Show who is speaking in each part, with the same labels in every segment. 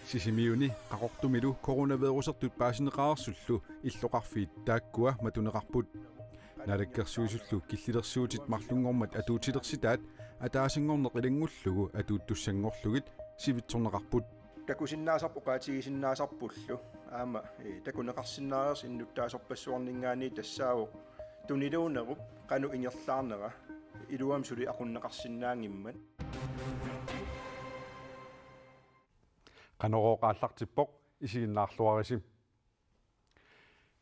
Speaker 1: Sisimiuni qaqortumilu coronavirusertut paasineqaarsullu illoqarfiit taakkua matuneqarput nalakkersuisullu killilersuutit marlungormat atuutilersitaat ataasingorneq ilangullugu atuuttussangorlugit sivitsorneqarput
Speaker 2: takusinnaasarpu qaatigisinnaasarpullu aama takuneqarsinnaariers innuttaasorpassuarningaani tassaavuq tuniluunerup qanu ingerlaarnera iluam suli aqunneqarsinnaangimmat
Speaker 1: qanorooqaallartippoq isiginnaarluarisim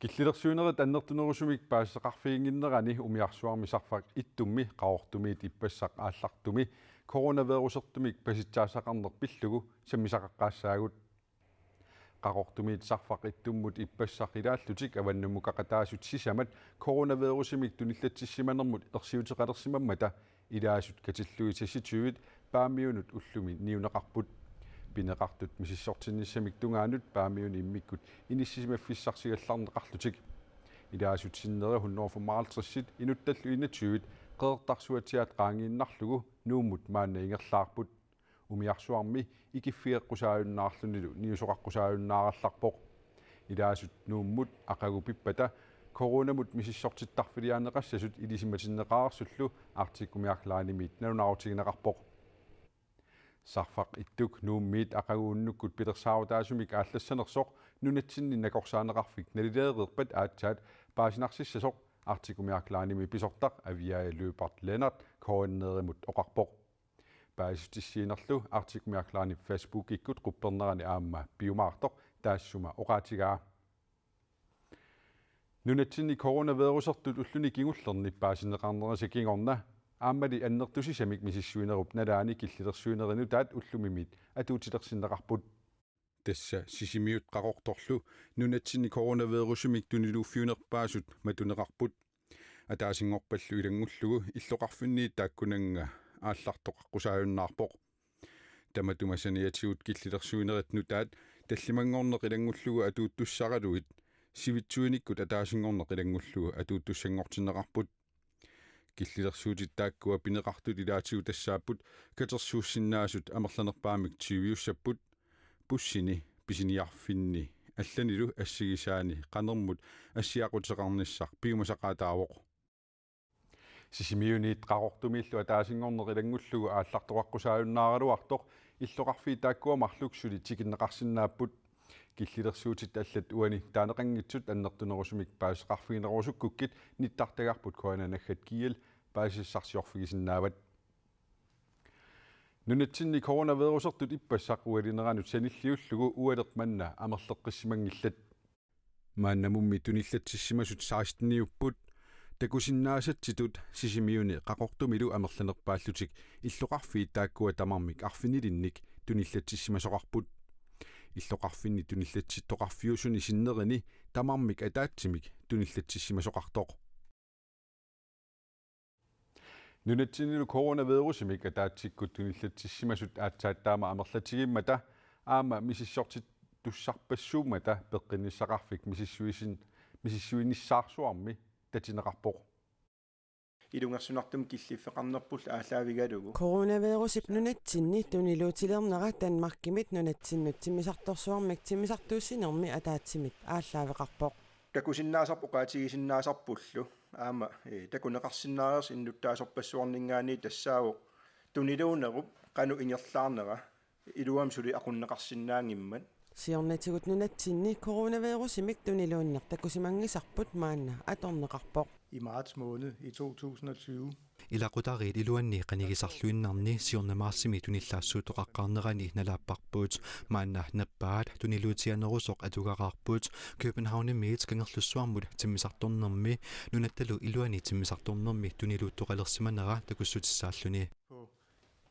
Speaker 1: killillersuunerit annertunerusumik paasseqarfiinginnerani umiarsuarmi sarfak ittummi qaortumiit ippassaq aallartumi coronavirusertumik pasitsaasaqarner pillugu sammisaqaqqaassaagut qaqortumiit sarfaq ittummut ippassaq ilaallutik avannumu qaqataasut sisamat coronavirusimik tunillatssimanermut ersiuteqalersimammata ilaasut katilluitassituit paamiunut ullumi niuneqarput pineqartut misissortinnissamik tungaanut paamiuni immikkut inissimaffissarsigallarneqarlutik ilaasut sinneri 155 inuttallu inatuit qeertarsuatiat qaangiinnarlugu nuummut maanna ingerlaarput umiarsuarmi ikiffigeqqusaajunnaarlunilu niusoqaqqusaajunnаарallarpoq ilaasut nuummut aqagupippata coronamut misissortittarfiliaaneqassasut ilisimatinneqaarsullu artikumiarlaanimiit nanunaarutigineqarpoq sarfaq ittuk nuummiit aqaguunnukkut pilersaarutaasumik aallassanersoq nunatsinni nakorsaaneqarfik nalileereerpat aatsaat paasinarsissasoq artikumiarlaanimi pisortaq aviaja Løbart Lennart koanneerimut oqarpoq paasutissiinerlu artikumiarlaani Facebook ikkut quppernerani aamma biomaartoq taassuma oqaatigaa nunatsinni coronavirusertut ulluni kingullerni paasineqarnerasi kingorna aammali annertusisamik misissuinerup nalaani killillersuinerinu taat ullumimit atuutilersinneqarput tassa sisimiut qaqortorlu nunatsinni coronavirusumik tuniluuffiunerpaasut matuneqarput ataasingorpallu ilangullugu illoqarfinniit taakkunanga aallartoqaqqusaajunnаарpoq tamatumasaniatigut killillersuinerit nutaat tallimangorneq ilangullugu atuuttussaraluit sivitsuinikkut ataasingorneq ilangullugu atuuttussangortinneqarput killillersuutit taakkua pineqartut ilaatigu tassaapput katersuussinnaasut amerlanerpaamik tiiviussapput pussini pisiniarfinni allanilu assigisaani qanermut assiaqutseqarnissaq piumasaqaataavoq sisimiuniit qaqortumillu ataasingorneq ilangullugu aallartoqaqqusaajunnaaраluartoq illoqarfii taakkua marluksuli tikinneqarsinnaapput killillersuutit allat uani taaneqanngitsut annertunerusumik paasseqarfiinerusukkukit nittartagarput koananaggat kial paasissarsiorfigisinaavat nunatsinni coronavirusertut ippassaq ualineranut sanilliullugu ualeqmanna amerleqqissimangillat maannamummi tunillatssimasut saaristiniupput takusinnaasatsitut sisimiuni qaqortumilu amerlanerpaallutik illoqarfii taakkua tamarmik arfinilinnik tunillatsissimasoqarput illoqarfinni tunillatsittoqarfiusuni sinnerini tamarmik ataatsimik tunillatsissimasoqartoq nunatsinnilu coronavirusimik ataatsikku tunillatsissimasut aatsaattaama amerlatigimmata aama misissortit tussarpassuumata peqqinissaqarfik misissuinissaarsuarmi tatineqarpoq
Speaker 2: ilungersunartum killifeqarnerpull ааллаавигалугу
Speaker 3: coronavirusip nunatsinni tuniluutilerneqa Danmarkimit nunatsinнут тимисарторсуармик тимисартууссинерми атаатсимит ааллаавеқарпоқ
Speaker 2: takusinnaasarpu qaatigisinnaasarpullu aama takuneqarsinnaariers innuttaasorpassuarningaani tassaavuq tuniluunerup qanu ingerlaarnera iluam suli aqunneqarsinnaangimmat
Speaker 3: siornatigut nunatsinni coronavirusimik tuniluunneq takusimangisarput maanna atorneqarpoq
Speaker 2: i marts måned i 2020
Speaker 4: ilaqutariit iluanni qanigisarluinnarni siornamaarsimi tunillaassууtoqaqqarnerani nalaapparpuut maanna neppaat tuniluutianerusoq atugaqaarpuut Københavnimiit kangerlussuarmut timmisartornermi nunattalu iluani timmisartornermi tuniluuttoqalersimanera takussutisaalluni
Speaker 2: på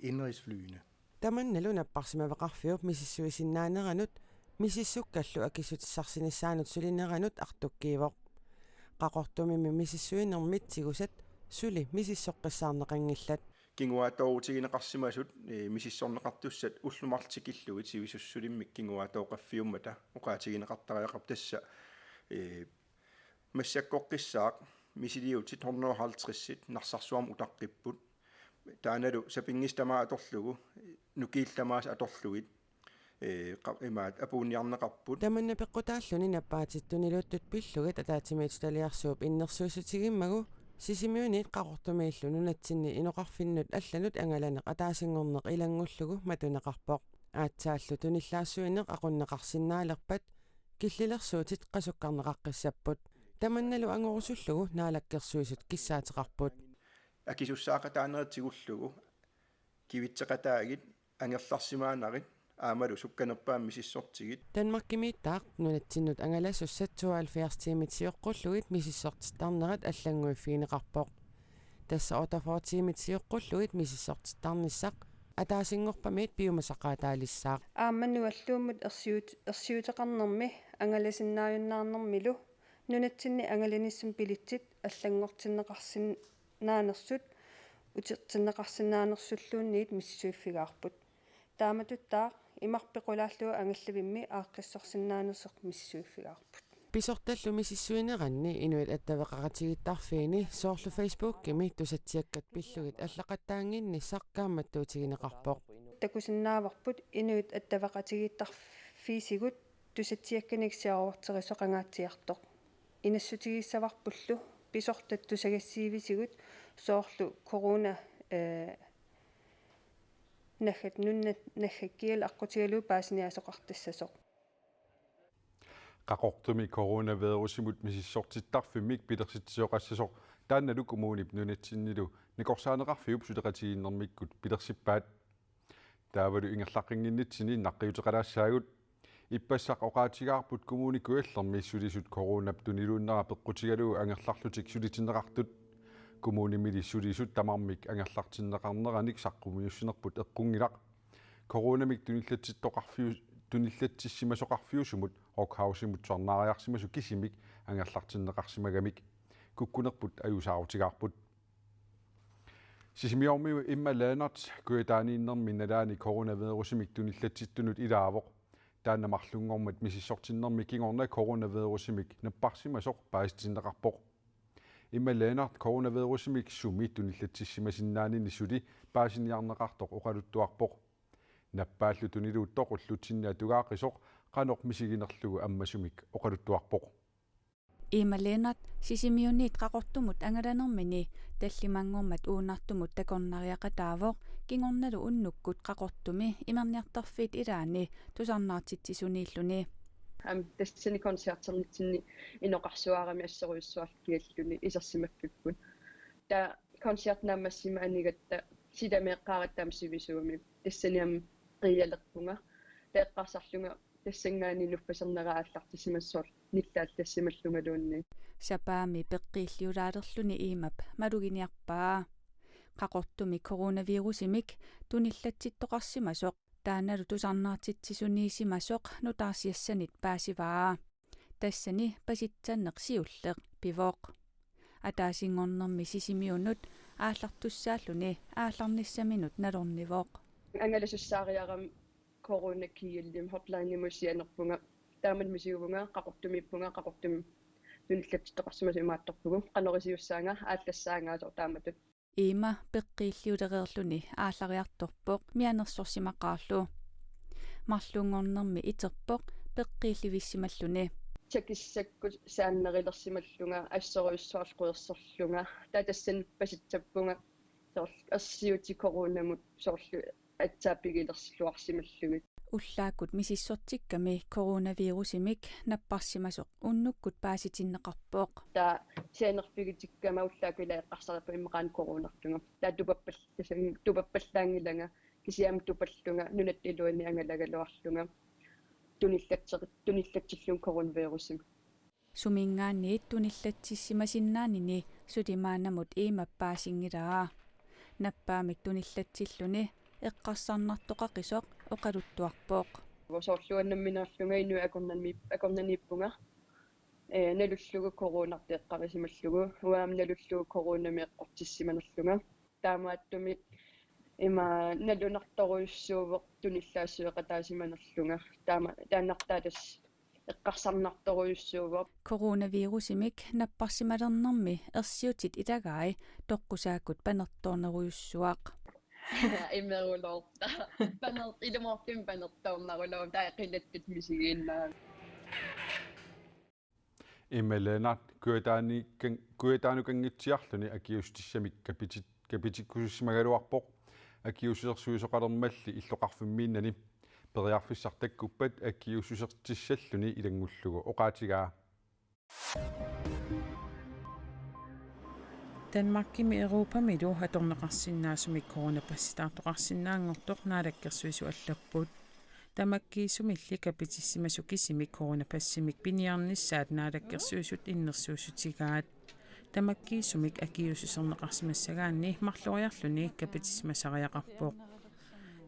Speaker 2: indrigsflyene
Speaker 3: tamannalu napparsimaveqarfiup misissuisinnaaneranut misissukkallu akissutissarsinissaanut sulineranut artukkiivoq qaqortumimi misissuinermitsигусат suli misissoqqissaarneqangillat
Speaker 2: kinguaatooutigineqarsimasut misissorneqartussat ullumartikilluit sivisussulimmik kinguaatooqaffiummata uqaatigineqartariaqap tassa массаккоққиссаақ мисилиутит 150-сит нарсарсуам утаққиппут тааналу сапингистамаа аторлугу нукииллamaas аторлугит имаат апуунниарнеқарпут
Speaker 3: таманна пеққутааллуни наппаатиттунилуuттут пиллугит атаатимиит талиарсууп иннерсуусутигиммагу сисимиунит қақортумииллу нунатсинни иноқарфиннут алланут ангаланеқ атаасингорнеқ илангуллугу матунеқарпоқ аатсааллу туниллаассуинеқ ақуннеқарсинаалерпат киллилерсуутит қасуккарнеқаққиссаппут таманналу ангорусуллугу наалаккерсуисут киссаатеқарпут
Speaker 2: акисуссаақатаанеритсигуллугу кивитсеқатаагит ангерларсимаанарит аамалу сукканерпаамми сиссортигит
Speaker 3: Danmarkimiittaaq nunatsinut angalassussat 72 tiimit misissortittarnerat аллангуиффигинеқарпоқ тасса 48 tiimit misissortittarnissaq атаасингорпамиит пиумасақаатаалиссаақ
Speaker 5: ааммануаллууммут ерсиутеқарнерми ангаласиннааюннаарнермилу нунатсинни ангаланиссам пилитсит аллангортиннеқарсинаанерсут утертиннеқарсинаанерсуллуунниит миссуиффигаарпут тааматуттаа имарпеқулааллуа ангаллавимми ааққиссорсинаанерсеқ миссуиффигаарпут
Speaker 3: писорталлу мисиссуинеранни инуит аттавеқаратигиттарфиини соорлу фейсбуккими тусатсиаккат пиллугит аллақаттаангинни саққаамматтуутигинеқарпоқ
Speaker 5: такусиннааварпут инуит аттавеқатигиттарфиисигут тусатсиакканиксиаруартерисоқангаатсиартоқ инассутигиссаварпуллу писортат тусагассиивисигут соорлу корона нахат нуннат нахаккиал аққутигалуу паасиниасоқартассасоқ
Speaker 1: qaqortumi coronavirusимут мисиссортиттарфиммик пилерситсиоқассасоқ таанналу коммунип нунатсиннилу никорсаанеқарфиуп сулеқатигиннэрмиккут пилерсиппаат таавалу ингерлаққингиннитсини наққиутеқалаассаагут иппассақ оқаатигаарпут коммуникуаллерми сулисут коронап тунилууннера пеққутигалуу ангерларлутик сулитиннеқартут коммунимили сулисут тамармик ангерлартиннеқарнераник саққумиуссинерпут эққунгилақ коронамик туниллатсиссимасоқарфиусумут рокхаусимут сорнаариарсимасу кисимик ангерлартиннеқарсимагамик куккунерпут аюсаарутигаарпут сисимиормиу иммалаанерт куятаанииннерми налаани коронавирусимик туниллатситтунут илаавоқ тааннамарлунгормат мисиссортиннерми кигорна коронавирусимик наппарсимасоқ паастиннеқарпоқ иммалаанерт коронавирусимик суми туниллатсиссимасиннаанини сули паасиниарнеқартоқ оқалуттуарпоқ наппааллу тунилууттоқ уллутсиннаа тугаақисоқ qaноқ мисигинерлугу аммасумик оқалуттуарпоқ
Speaker 6: ималeenat сисимиунниит қақортумут ангаланермини таллимангормат уунартумут такорнариақатаавоқ кингорналу уннуккут қақортуми имерниартарфит илаани тусарнаартитсисунииллуни
Speaker 7: тассани концертерлитсинни иноқарсуаарами ассеруйуссуарлкиаллуни исерсимаффиппут та концертнаамассима анигатта сидамеэққааратаам сивисуами тассаниам қиалерпунга теэққарсарлунга тассангаани нуффасернерааллартисимассуар ниллаал тассималлунгалуунни
Speaker 6: сапаами пеққииллиулаалерлүни иимап малугиниарпаа қақортуми коронавирусимик туниллатситтоқарсимасоқ тааналу тусарнаартитсисуниисимасоқ нутаарсиассанит паасиваа тассани паситсаннеқ сиуллеқ пивоқ атаасингорнерми сисимиунут ааллартуссааллуни аалларниссаминут налорнивоқ
Speaker 7: ангаласуссаариарам коронакииллим хотлайнимусианерпунга таамат мисиувунга қақортуми туниллатситтоқарсимасу имаатторпугу қанерисиуссаанга ааллассаангаасоо тааматут
Speaker 6: има пеққииллиулереерлүни ааллариарторпоқ мианерсорсимаққаарлу марлунгорнерми итерпоқ пеққиилливиссималлуни
Speaker 7: чакиссаккут сааннерилерсималлунга ассеруйуссуарлуерсерлунга татассан паситсаппунга ерсиути коронамут соорлу атсааппигилерсиллуарсималлугит
Speaker 6: уллааккут мисиссортикками коронавирусимик наппарсимасоқ уннуккут пааситиннеқарпоқ
Speaker 7: та сианерпигитиккама уллаакилаэққарсарапа иммеқаан коронартунга та тупаппаллаангилага кисиам тупаллунга нунаттилуани ангалагалуарлунга туниллатсиллун коронавирусим
Speaker 6: сумингаанниит туниллатсиссимасиннаанини сулимаанамут иимаппаасингилаа наппаамик туниллатсиллуни эққарсарнартоқақисоқ оқалуттуарпоқ
Speaker 7: соорлуаннамминаарлунга инуи акорнаниппунга налуллугу коронартеққарисималлугу уаам налуллугу коронами эққортиссиманерлунга таамааттуми има налунарторуйуссуувеқ туниллаассуеқатаасиманерлунга тааннартаалас эққарсарнарторуйуссуувеқ
Speaker 6: коронавирусимик наппарсималернэрми ерсиутит илагаи тоққусааккут панерторнеруйуссуақ
Speaker 7: имерулоорта панерт илумоорпим панертаумнарулоо таақилаттут мисигииннаа
Speaker 1: иммалаанарт куятаанукангитсиарлуни акиустиссамик капитиккусимагалуарпоқ акиусусерсуисоқалермалли иллоқарфиммииннани периарфиссартаккуппат акиусусертиссаллуни илангуллугу оқаатигаа
Speaker 8: Danmarkimi Europamilu hatorneqarsinnaasumik coronapassitaartoqarsinnaangortoq naalakkersuisu allappuut tamakkiisumilli kapitissimasukissimik coronapassimik piniarnissaat naalakkersuisut innersuusutigaat tamakkiisumik akiususerneqarsimassagaanni marloriarluni kapitissimasariaqarpoq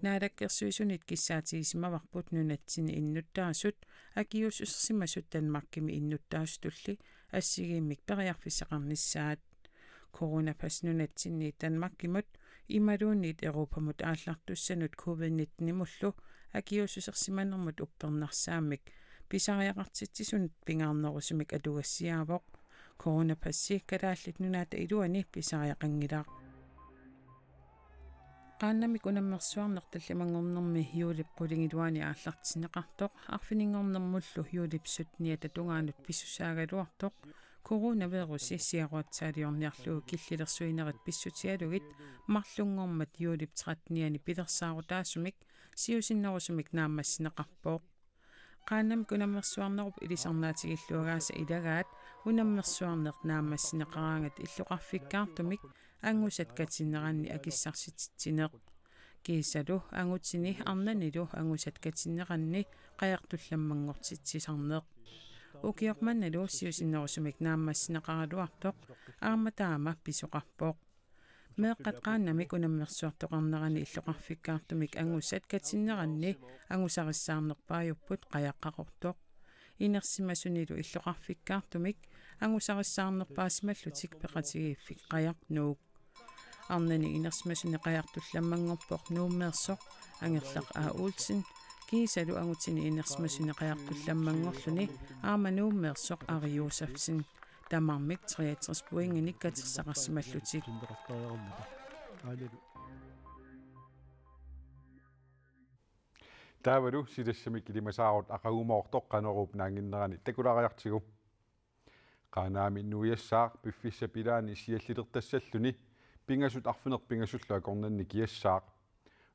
Speaker 8: naalakkersuisunit kissaatigisimmavarput nunatsini innuttaasut akiususersimasut Danmarkimi innuttaastulli assigiimmik periarfissaqarnissaat coronapassnunatsinni Danmarkimut imaluunniit Europamut aallartussanut COVID-19 imullu akiususersimanermut uppernarsaamik pisariaqartitsisunut pingaarnerusumik alugassiaavoq coronapassi kalaallit nunaata iluani pisariaqangilaaq qaannamik unammersuarnertallimangornermi hiulipqulingiluani aallartineqartoq arfiningornermullu hiulipsut niatatungaanut pissusaagaluartoq coronavirusi siaruatsaaliorniarlugu killilersuinerit pissutialugit marlunngormat yuulip 13niani pilersaarutaasumik siusinnerusumik naammassineqarpooq qaannamik unammersuarnerup ilisarnaatigilluagaasa ilagaat unammersuarneq naammassineqaraangat illuqarfikkaartumik angusat katinneranni akissarsitsineq kiisalu angutini arnanilu angusat katinneranni qajartullammanngortitsisarneq ukiormannalu siusinnerusumik naammassineqaraluartoq aarmataama pisuqarpoq meeqqat qaannamik unammersuartoqarnerani illuqarfikkaartumik angusat katinneranni angusarissаарnerpaajupput qajaqqaqortoq inersimasunilu illuqarfikkaartumik angusarissаарnerpaasimallutik peqatigiiffik qajaqnuuk arnani inersimasuni qajartullammanngorpoq nuummeersoq angerlaq aaultsin kiisalu angutini inersimasuni qajartullammanngorluni aamanuummeersoq ariusafsin tamarmik 63 poinginik katersaqarsimallutik
Speaker 1: таавалу силассамик илимасаарут ақагумоорто қанеруп наангиннерани такулариартигу qanaami nuiassaaq piffissapilani siallilерtassalluni pingasut arfinerpingasullu akornanni kiassaaq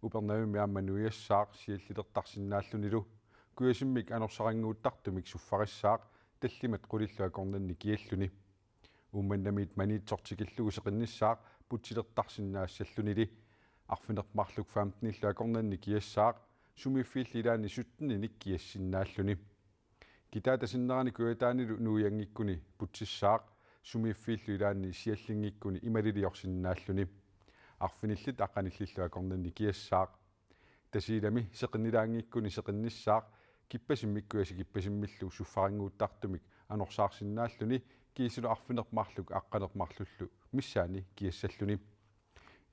Speaker 1: upernavimi aamma nuiassaaq siallilertarsinnaallunilu kuasimmik anorsaranguuttartumik suffarissaaq tallimat qulillu akornanni kialluni ummannamit maniitsortikillugu seqinnissaaq putsilertarsinnaassallunili arfinermarluk 15illu akornanni kiassaaq sumiffiillilaani sutninik kiassinnaalluni kitaatasinnerani kuataanilu nuiangikkuni putsissaaq sumiffiillu ilaanni siallingikkuni imaliliorsinnaalluni arfinillit aqanillillu akornanni kiassaaq tasiilami seqinnilaangikkuni seqinnissaaq kippasimmikkuasi kippasimmillu suffaranguuttartumik anorsaarsinnaalluni kiisulu arfinermarluk aqqanermarlullu missaani kiassalluni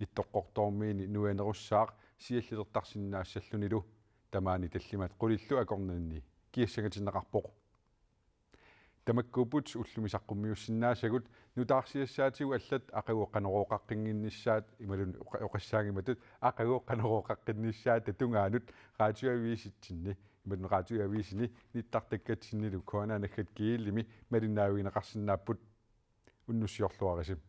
Speaker 1: ittoqqortormiini nuanerussaaq siallilertarsinnaassallunilu tamaani tallimat qulillu akornanni kiassagatinneqarpoq tamakkuuput ullumisaqqumiussinnaassagut nutaarsiassaatigu allat aqaguqqanerooqaqqinginnissaat imalun oqassaangimatut aqaguqqanerooqaqqinnissaat tatungaanut raatioaviisitsinni imalun raatioaviisini nittartakkatinnilu koanaanaggat kiillimi malinnaawinaqarsinnaapput unnussiorluarisim